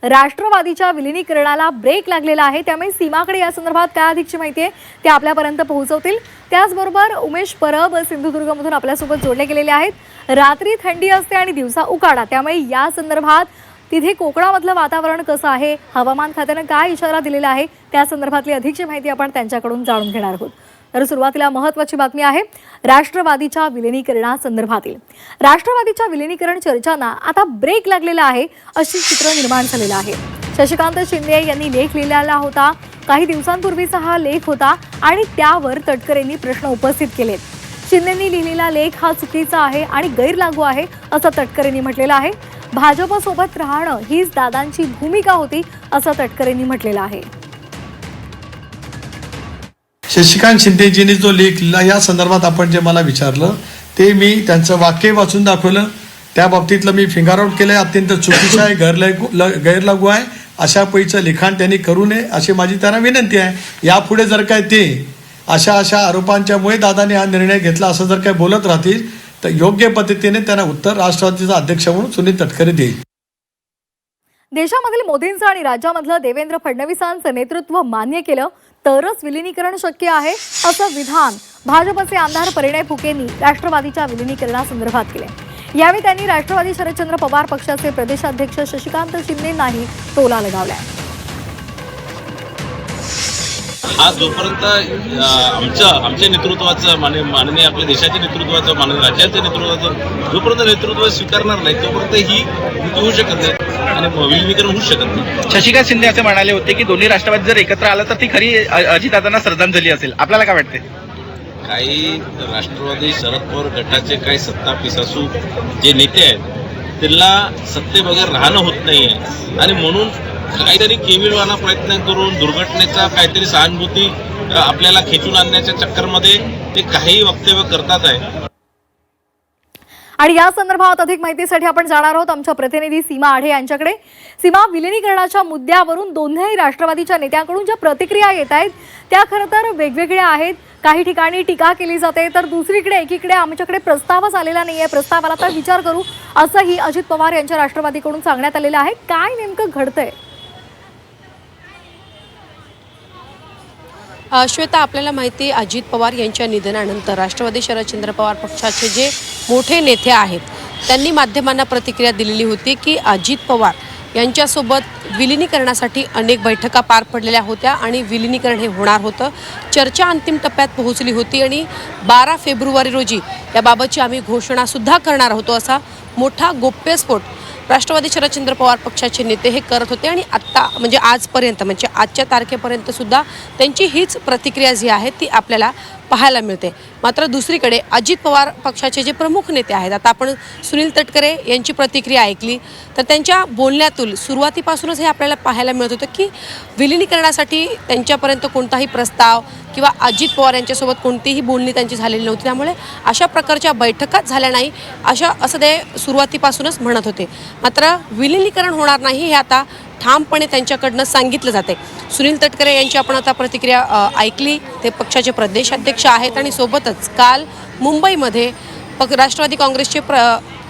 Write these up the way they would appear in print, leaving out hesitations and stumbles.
राष्ट्रवादीच्या विलीनीकरणाला ब्रेक लागलेला आहे, त्यामुळे सीमाकडे या संदर्भात काय अधिकची माहिती आहे ते आपल्यापर्यंत पोहोचवतील। त्याचबरोबर उमेश परब सिंधुदुर्गमधून आपल्यासोबत जोडले गेलेले आहेत। रात्री थंडी असते आणि दिवसा उकाडा, त्यामुळे या संदर्भात तिथे कोकणामधलं वातावरण कसं आहे, हवामान खात्याने काय इशारा दिलेला आहे त्या संदर्भातली अधिकची माहिती आपण त्यांच्याकडून जाणून घेणार आहोत। तर सुरुवातीला महत्त्वाची बातमी आहे राष्ट्रवादीच्या विलीनीकरणासंदर्भातील। राष्ट्रवादीच्या विलीनीकरण चर्चांना आता ब्रेक लागलेला आहे अशी चित्र निर्माण झालेलं आहे। शशिकांत शिंदे यांनी लेख लिहिलेला होता, काही दिवसांपूर्वीचा हा लेख होता आणि त्यावर तटकरेंनी प्रश्न उपस्थित केलेत। शिंदेंनी लिहिलेला लेख हा चुकीचा आहे आणि गैरलागू आहे असं तटकरेंनी म्हटलेलं आहे। भाजपसोबत राहणं हीच दादांची भूमिका होती असं तटकरेंनी म्हटलेलं आहे। शशिकांत शिंदेजींनी जो लेख लिहिला या संदर्भात आपण जे मला विचारलं ते मी त्यांचं वाक्य वाचून दाखवलं। त्या बाबतीतलं मी फिंगर आउट केलंय, अत्यंत चुकीचं आहे, गैरलागू आहे, अशा पैचं लिखाण त्यांनी करू नये अशी माझी त्यांना विनंती आहे। यापुढे जर काय ते अशा आरोपांच्यामुळे दादाने हा निर्णय घेतला असं जर काय बोलत राहतील तर योग्य पद्धतीने त्यांना उत्तर राष्ट्रवादीचा अध्यक्ष म्हणून सुनील तटकरे देईल। देशामधील मोदींचं आणि राज्यामधलं देवेंद्र फडणवीसांचं नेतृत्व मान्य केलं तरच विलीनीकरण शक्य आहे असं विधान भाजपचे आमदार परिणय फुकेंनी राष्ट्रवादीच्या विलीनीकरणासंदर्भात केले। यावेळी त्यांनी राष्ट्रवादी शरदचंद्र पवार पक्षाचे प्रदेशाध्यक्ष शशिकांत शिंदेंनाही टोला लगावलाय। आज जोपर्यंत आमच्या नेतृत्वाचं माननीय आपल्या देशाच्या नेतृत्वाचं माननीय राज्याच्या नेतृत्वाचं जोपर्यंत नेतृत्व स्वीकारणार नाही तोपर्यंत ही युती होऊ शकत नाही आणि विलीनीकरण होऊ शकत नाही। शशिकांत शिंदे असे म्हणाले होते की दोन्ही राष्ट्रवादी जर एकत्र आलं तर ती खरी अजितदादांना श्रद्धांजली असेल, आपल्याला काय वाटते? काही राष्ट्रवादी शरद पवार गटाचे काही सत्ता पिसासू जे नेते आहेत त्यांना सत्तेबगैर राहणं होत नाहीये आणि म्हणून काहीतरी केविलवाना प्रयत्न करून दुर्घटनेचा काहीतरी सहानुभूती आपल्याला खेचून आणण्याच्या चक्करमध्ये ते काही वक्तव्य करतात आहे। आणि या संदर्भात अधिक माहितीसाठी आपण जाणार आहोत आमच्या प्रतिनिधी सीमा आढे यांच्याकडे। सीमा, विलीनीकरणाच्या मुद्द्यावरून दोन्ही राष्ट्रवादीच्या नेत्यांकडून ज्या प्रतिक्रिया येत आहेत त्या खरं तर वेगवेगळ्या आहेत। काही ठिकाणी टीका केली जाते तर दुसरीकडे एकीकडे आमच्याकडे प्रस्तावच आलेला नाहीये, प्रस्तावाला तर विचार करू असंही अजित पवार यांच्या राष्ट्रवादीकडून सांगण्यात आलेलं आहे। काय नेमकं घडतंय? श्वेता, आपल्याला माहिती आहे अजित पवार यांच्या निधनानंतर राष्ट्रवादी शरदचंद्र पवार पक्षाचे जे मोठे नेते आहेत त्यांनी माध्यमांना प्रतिक्रिया दिलेली होती की अजित पवार यांच्यासोबत विलीनीकरणासाठी अनेक बैठका पार पडलेल्या होत्या आणि विलीनीकरण हे होणार होतं। चर्चा अंतिम टप्प्यात पोहोचली होती आणि 12 फेब्रुवारी रोजी याबाबतची आम्ही घोषणासुद्धा करणार होतो असा मोठा गोप्यस्फोट राष्ट्रवादी शरदचंद्र पवार पक्षाचे नेते हे करत होते आणि आत्ता म्हणजे आजपर्यंत म्हणजे आजच्या तारखेपर्यंत सुद्धा त्यांची हीच प्रतिक्रिया जी आहे ती आपल्याला पाहायला मिळते। मात्र दुसरीकडे अजित पवार पक्षाचे जे प्रमुख नेते आहेत, आता आपण सुनील तटकरे यांची प्रतिक्रिया ऐकली तर त्यांच्या बोलण्यातून सुरुवातीपासूनच हे आपल्याला पाहायला मिळत होतं की विलीनीकरणासाठी त्यांच्यापर्यंत कोणताही प्रस्ताव किंवा अजित पवार यांच्यासोबत कोणतीही बोलणी त्यांची झालेली नव्हती, त्यामुळे अशा प्रकारच्या बैठकाच झाल्या नाही असं ते सुरुवातीपासूनच म्हणत होते। मात्र विलीनीकरण होणार नाही हे आता ठामपणे त्यांच्याकडनं सांगितलं जाते। सुनील तटकरे यांची आपण आता प्रतिक्रिया ऐकली, ते पक्षाचे प्रदेशाध्यक्ष आहेत आणि सोबतच काल मुंबईमध्ये राष्ट्रवादी काँग्रेसचे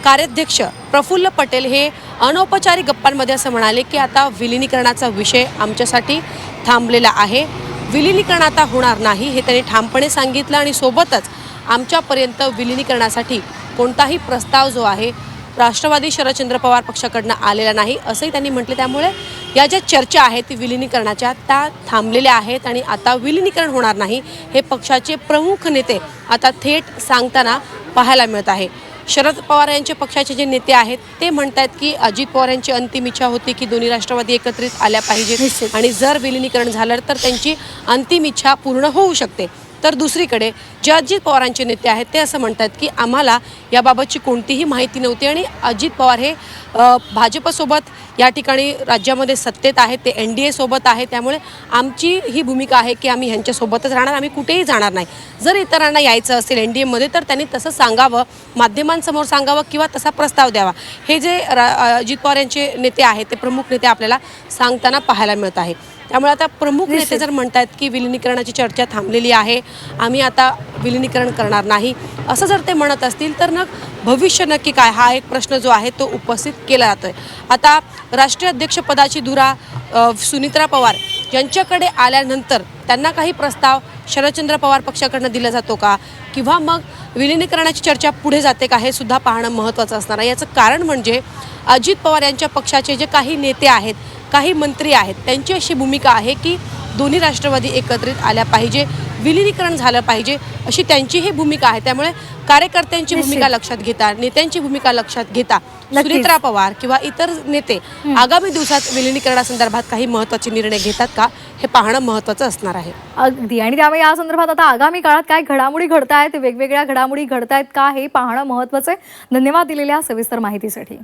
कार्याध्यक्ष प्रफुल्ल पटेल हे अनौपचारिक गप्पांमध्ये असं म्हणाले की आता विलीनीकरणाचा विषय आमच्यासाठी थांबलेला आहे, विलीनीकरण आता होणार नाही हे त्यांनी ठामपणे सांगितलं आणि सोबतच आमच्यापर्यंत विलीनीकरणासाठी कोणताही प्रस्ताव जो आहे राष्ट्रवादी शरदचंद्र पवार पक्षाकडनं आलेला नाही असंही त्यांनी म्हटले। त्यामुळे या ज्या चर्चा आहेत ती विलीनीकरणाच्या त्या थांबलेल्या आहेत आणि आता विलीनीकरण होणार नाही हे पक्षाचे प्रमुख नेते आता थेट सांगताना पाहायला मिळत आहे। शरद पवार यांचे पक्षाचे जे नेते आहेत ते म्हणतात की अजित पवार यांची अंतिम इच्छा होती की दोन्ही राष्ट्रवादी एकत्रित आल्या पाहिजेत आणि जर विलीनीकरण झालं तर त्यांची अंतिम इच्छा पूर्ण होऊ शकते। तर दुसरीकडे जे अजित पवारांचे नेते आहेत ते असं म्हणतात की आम्हाला याबाबतची कोणतीही माहिती नव्हती आणि अजित पवार हे भाजपसोबत या ठिकाणी राज्यामध्ये सत्तेत आहेत, ते NDA सोबत आहे, त्यामुळे आमची ही भूमिका आहे की आम्ही ह्यांच्यासोबतच राहणार, आम्ही कुठेही जाणार नाही। जर इतरांना यायचं असेल NDA मध्ये तर त्यांनी तसं सांगावं, माध्यमांसमोर सांगावं किंवा तसा प्रस्ताव द्यावा, हे जे अजित पवार यांचे नेते आहेत ते प्रमुख नेते आपल्याला सांगताना पाहायला मिळत आहे। त्यामुळे आता प्रमुख नेते जर म्हणतायत की विलिनीकरणाची चर्चा थांबलेली आहे, आम्ही आता विलिनीकरण करणार नाही, असं जर ते म्हणत असतील तर मग भविष्य नक्की काय, हा एक प्रश्न जो आहे तो उपस्थित केला जातोय. आता राष्ट्रीय अध्यक्षपदाची धुरा सुनित्रा पवार यांच्याकडे आल्यानंतर त्यांना काही प्रस्ताव शरदचंद्र पवार पक्षाकडनं दिला जातो का, किंवा मग विलिनीकरणाची चर्चा पुढे जाते का, हे सुद्धा पाहणं महत्त्वाचं असणार आहे. याचं कारण म्हणजे अजित पवार यांच्या पक्षाचे जे काही नेते आहेत, काही मंत्री आहेत, त्यांची अशी भूमिका आहे की दोन्ही राष्ट्रवादी एकत्रित आल्या पाहिजे, विलिनीकरण झालं पाहिजे, अशी त्यांची ही भूमिका आहे. त्यामुळे कार्यकर्त्यांची भूमिका लक्षात घेता, नेत्यांची भूमिका लक्षात घेता सुनित्रा पवार किंवा इतर नेते आगामी दिवसात विलिनीकरणासंदर्भात काही महत्त्वाचे निर्णय घेतात का, हे पाहणं महत्त्वाचं असणार आहे. अगदी. आणि त्यामुळे या संदर्भात आता आगामी काळात काय घडामोडी घडतायत, वेगवेगळ्या घडामोडी घडतायत का, हे पाहणं महत्त्वाचं आहे. धन्यवाद दिलेल्या सविस्तर माहितीसाठी.